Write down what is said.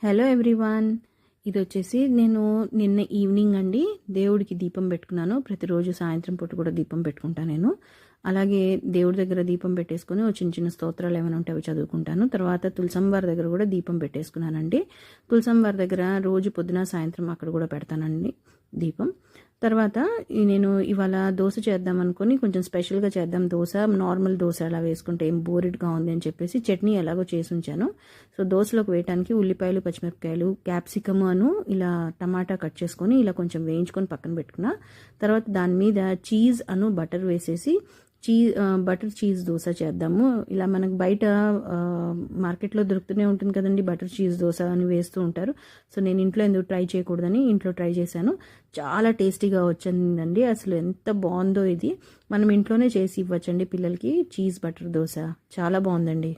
Hello everyone, ఇది వచ్చేసి నేను నిన్న ఈవినింగ్ అండి దేవుడికి దీపం పెట్టుకున్నాను. ప్రతిరోజు సాయంత్రం పూట కూడా దీపం పెట్టుకుంటాను నేను. అలాగే దేవుడి దగ్గర దీపం పెట్టేసుకొని చిన్న చిన్న స్తోత్రాలు ఏమైనా ఉంటే అవి చదువుకుంటాను. తర్వాత తులసమ్మవారి దగ్గర కూడా దీపం పెట్టేసుకున్నానండి. తులసమ్మవారి దగ్గర రోజు పొద్దున సాయంత్రం అక్కడ కూడా పెడతానండి దీపం. తర్వాత నేను ఇవాళ దోశ చేద్దాం అనుకుని కొంచెం స్పెషల్గా చేద్దాం దోశ, నార్మల్ దోశ అలా వేసుకుంటే ఏం బోరిడ్గా ఉంది అని చెప్పేసి చట్నీ ఎలాగో చేసి ఉంచాను. సో దోశలోకి వేయడానికి ఉల్లిపాయలు, పచ్చిమిరపకాయలు, క్యాప్సికమ్ ఇలా టమాటా కట్ చేసుకొని ఇలా కొంచెం వేయించుకొని పక్కన పెట్టుకున్నా. తర్వాత దాని మీద చీజ్ బటర్ వేసేసి బటర్ చీజ్ దోశ చేద్దాము. ఇలా మనకు బయట మార్కెట్లో దొరుకుతూనే ఉంటుంది కదండి, బటర్ చీజ్ దోశ అని వేస్తూ ఉంటారు. సో నేను ఇంట్లో ఎందుకు ట్రై చేయకూడదని ఇంట్లో ట్రై చేశాను. చాలా టేస్టీగా వచ్చిందండి. అసలు ఎంత బాగుందో ఇది. మనం ఇంట్లోనే చేసి ఇవ్వచ్చండి పిల్లలకి. చీజ్ బటర్ దోశ చాలా బాగుందండి.